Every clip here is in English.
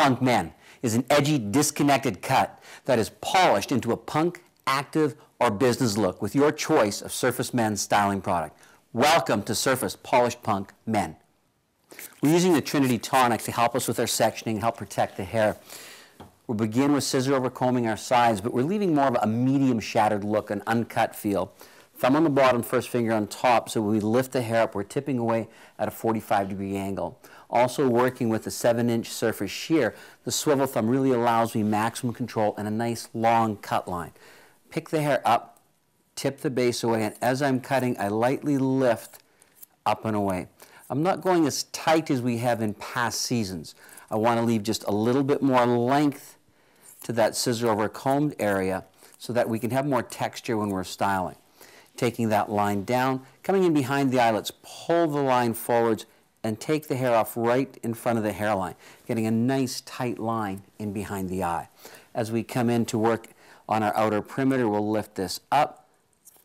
Punk Men is an edgy, disconnected cut that is polished into a punk, active, or business look with your choice of Surface Men's styling product. Welcome to Surface Polished Punk Men. We're using the TRINITY tonic to help us with our sectioning and help protect the hair. We'll begin with scissor over combing our sides, but we're leaving more of a medium shattered look, an uncut feel. Thumb on the bottom, first finger on top, so when we lift the hair up, we're tipping away at a 45-degree angle. Also working with a 7-inch surface shear, the swivel thumb really allows me maximum control and a nice long cut line. Pick the hair up, tip the base away, and as I'm cutting, I lightly lift up and away. I'm not going as tight as we have in past seasons. I want to leave just a little bit more length to that scissor over combed area so that we can have more texture when we're styling. Taking that line down, coming in behind the eyelets, pull the line forwards and take the hair off right in front of the hairline, getting a nice tight line in behind the eye. As we come in to work on our outer perimeter, we'll lift this up,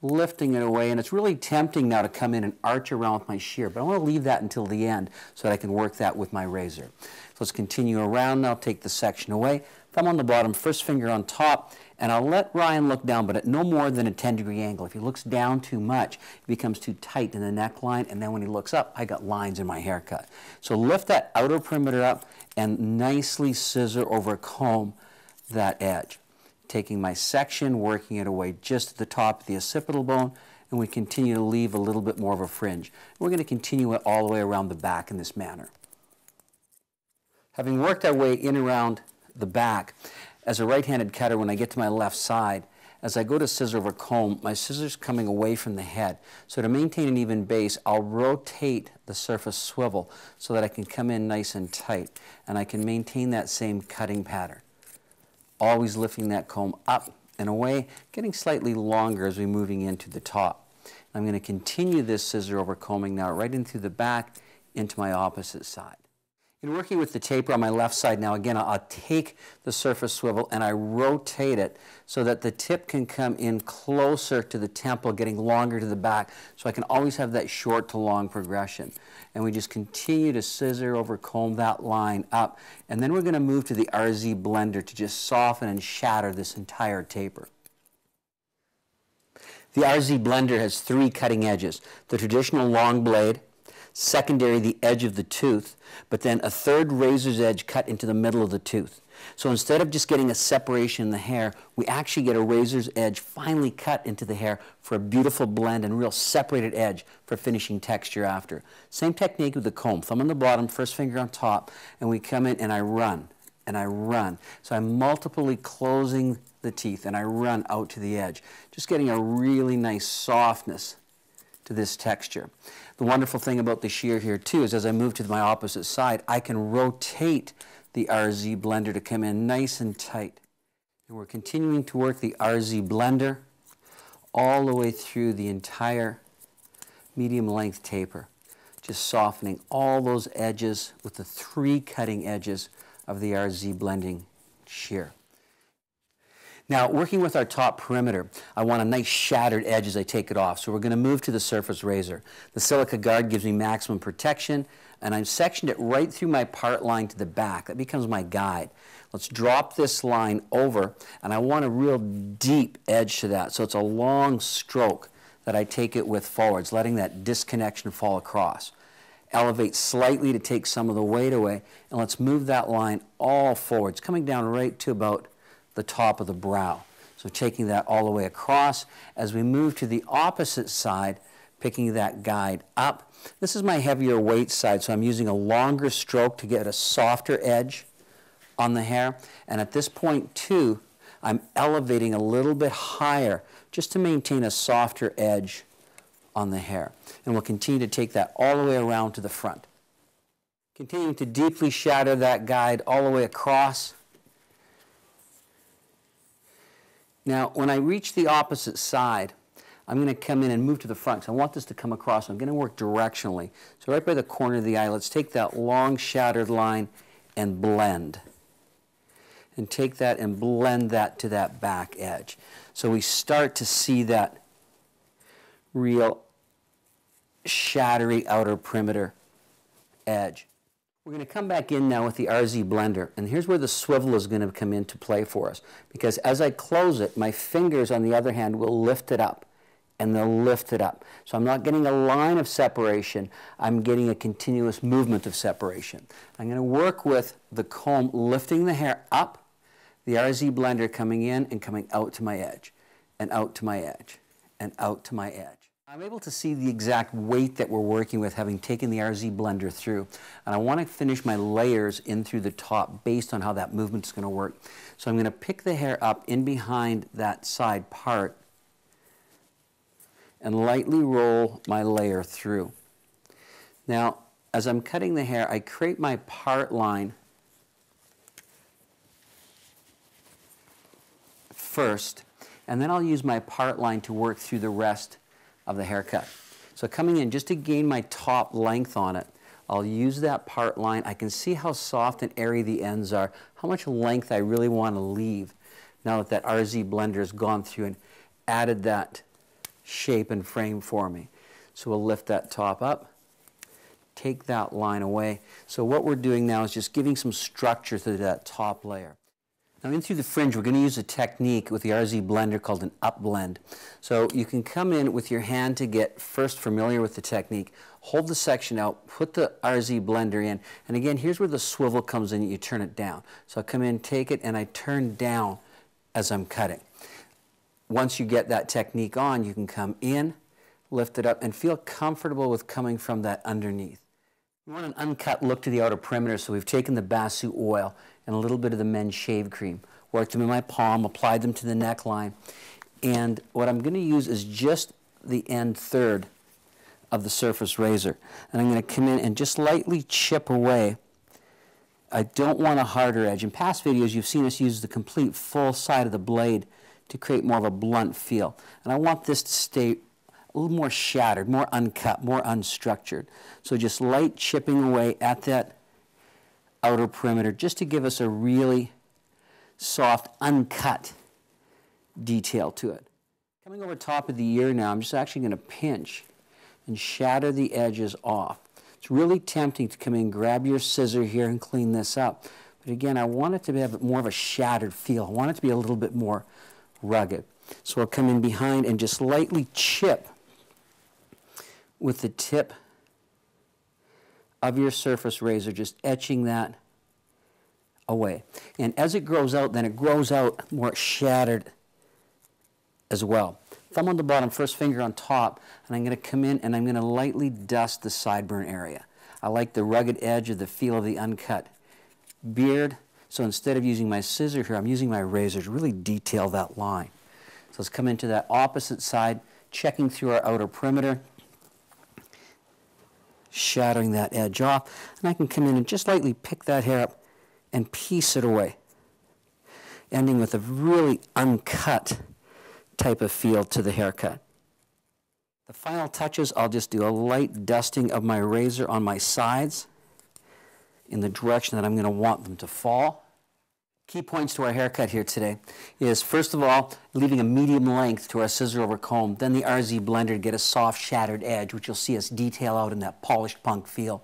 lifting it away, and it's really tempting now to come in and arch around with my shear, but I want to leave that until the end so that I can work that with my razor. So let's continue around now, take the section away, thumb on the bottom, first finger on top, and I'll let Ryan look down, but at no more than a 10-degree angle. If he looks down too much, it becomes too tight in the neckline, and then when he looks up, I got lines in my haircut. So lift that outer perimeter up and nicely scissor over comb that edge. Taking my section, working it away just at the top of the occipital bone, and we continue to leave a little bit more of a fringe. We're going to continue it all the way around the back in this manner. Having worked our way in around the back, as a right-handed cutter, when I get to my left side, as I go to scissor over comb, my scissor's coming away from the head. So to maintain an even base, I'll rotate the surface swivel so that I can come in nice and tight, and I can maintain that same cutting pattern. Always lifting that comb up and away, getting slightly longer as we're moving into the top. I'm going to continue this scissor over combing now right in through the back into my opposite side. In working with the taper on my left side now, again, I'll take the surface swivel and I rotate it so that the tip can come in closer to the temple, getting longer to the back, so I can always have that short to long progression. And we just continue to scissor over comb that line up, and then we're going to move to the RZ blender to just soften and shatter this entire taper. The RZ blender has 3 cutting edges: the traditional long blade, secondary the edge of the tooth, but then a third razor's edge cut into the middle of the tooth. So instead of just getting a separation in the hair, we actually get a razor's edge finely cut into the hair for a beautiful blend and real separated edge for finishing texture after. Same technique with the comb. Thumb on the bottom, first finger on top, and we come in and I run, and I run. So I'm multiply closing the teeth and I run out to the edge, just getting a really nice softness to this texture. The wonderful thing about the shear here too is as I move to my opposite side, I can rotate the RZ blender to come in nice and tight. And we're continuing to work the RZ blender all the way through the entire medium length taper, just softening all those edges with the 3 cutting edges of the RZ blending shear. Now, working with our top perimeter, I want a nice shattered edge as I take it off, so we're going to move to the surface razor. The silica guard gives me maximum protection, and I've sectioned it right through my part line to the back. That becomes my guide. Let's drop this line over, and I want a real deep edge to that, so it's a long stroke that I take it with forwards, letting that disconnection fall across. Elevate slightly to take some of the weight away, and let's move that line all forwards, coming down right to about the top of the brow. So taking that all the way across. As we move to the opposite side, picking that guide up. This is my heavier weight side, so I'm using a longer stroke to get a softer edge on the hair. And at this point too, I'm elevating a little bit higher just to maintain a softer edge on the hair. And we'll continue to take that all the way around to the front. Continuing to deeply shatter that guide all the way across. Now, when I reach the opposite side, I'm going to come in and move to the front. So I want this to come across. I'm going to work directionally. So right by the corner of the eye, let's take that long shattered line and blend. And take that and blend that to that back edge. So we start to see that real shattery outer perimeter edge. We're going to come back in now with the RZ blender, and here's where the swivel is going to come into play for us, because as I close it, my fingers on the other hand will lift it up, and they'll lift it up. So I'm not getting a line of separation, I'm getting a continuous movement of separation. I'm going to work with the comb lifting the hair up, the RZ blender coming in and coming out to my edge, and out to my edge, and out to my edge. I'm able to see the exact weight that we're working with, having taken the RZ blender through. And I want to finish my layers in through the top based on how that movement is going to work. So I'm going to pick the hair up in behind that side part and lightly roll my layer through. Now, as I'm cutting the hair, I create my part line first, and then I'll use my part line to work through the rest of the haircut. So coming in just to gain my top length on it, I'll use that part line. I can see how soft and airy the ends are, how much length I really want to leave now that that RZ blender has gone through and added that shape and frame for me. So we'll lift that top up, take that line away. So what we're doing now is just giving some structure to that top layer. Now in through the fringe, we're going to use a technique with the RZ blender called an up blend. So you can come in with your hand to get first familiar with the technique, hold the section out, put the RZ blender in, and again, here's where the swivel comes in, you turn it down. So I come in, take it, and I turn down as I'm cutting. Once you get that technique on, you can come in, lift it up, and feel comfortable with coming from that underneath. We want an uncut look to the outer perimeter, so we've taken the Basu oil and a little bit of the men's shave cream, worked them in my palm, applied them to the neckline, and what I'm going to use is just the end third of the surface razor, and I'm going to come in and just lightly chip away. I don't want a harder edge. In past videos, you've seen us use the complete full side of the blade to create more of a blunt feel, and I want this to stay a little more shattered, more uncut, more unstructured. So just light chipping away at that outer perimeter just to give us a really soft, uncut detail to it. Coming over top of the ear now, I'm just actually going to pinch and shatter the edges off. It's really tempting to come in, grab your scissor here and clean this up. But again, I want it to have more of a shattered feel. I want it to be a little bit more rugged. So I'll come in behind and just lightly chip with the tip of your surface razor, just etching that away. And as it grows out, then it grows out more shattered as well. Thumb on the bottom, first finger on top, and I'm going to come in and I'm going to lightly dust the sideburn area. I like the rugged edge of the feel of the uncut beard, so instead of using my scissor here, I'm using my razor to really detail that line. So let's come into that opposite side, checking through our outer perimeter, shattering that edge off, and I can come in and just lightly pick that hair up and piece it away, ending with a really uncut type of feel to the haircut. The final touches, I'll just do a light dusting of my razor on my sides in the direction that I'm going to want them to fall. Key points to our haircut here today is, first of all, leaving a medium length to our scissor over comb, then the RZ blender to get a soft shattered edge, which you'll see us detail out in that polished punk feel.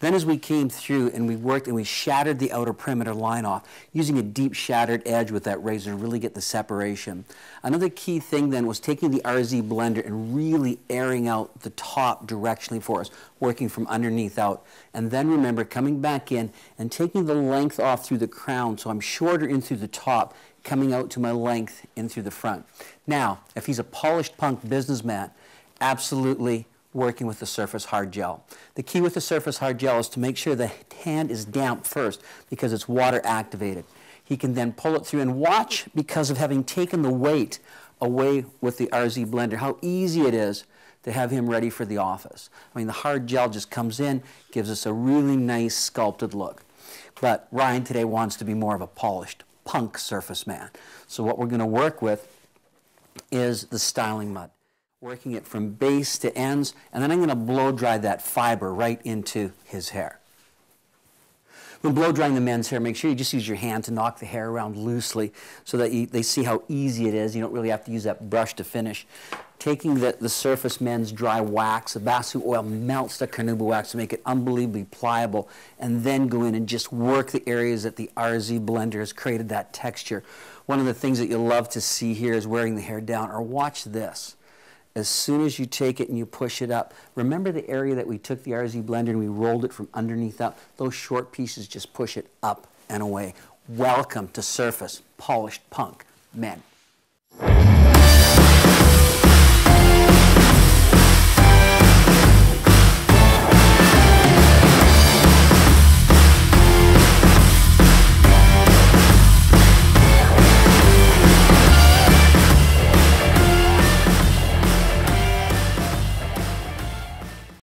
Then as we came through and we worked and we shattered the outer perimeter line off, using a deep shattered edge with that razor to really get the separation. Another key thing then was taking the RZ blender and really airing out the top directionally for us, working from underneath out. And then remember, coming back in and taking the length off through the crown, so I'm shorter in through the top, coming out to my length in through the front. Now, if he's a polished punk businessman, absolutely working with the surface hard gel. The key with the surface hard gel is to make sure the hand is damp first because it's water activated. He can then pull it through and watch, because of having taken the weight away with the RZ blender, how easy it is to have him ready for the office. I mean, the hard gel just comes in, gives us a really nice sculpted look. But Ryan today wants to be more of a polished punk surface man. So what we're going to work with is the styling mud, working it from base to ends, and then I'm going to blow dry that fiber right into his hair. When blow drying the men's hair, make sure you just use your hand to knock the hair around loosely so that they see how easy it is. You don't really have to use that brush to finish. Taking the Surface Men's Dry Wax, the Basu oil melts the carnauba wax to make it unbelievably pliable, and then go in and just work the areas that the RZ blender has created that texture. One of the things that you'll love to see here is wearing the hair down, or watch this. As soon as you take it and you push it up, remember the area that we took the RZ blender and we rolled it from underneath up? Those short pieces, just push it up and away. Welcome to Surface Polished Punk Men.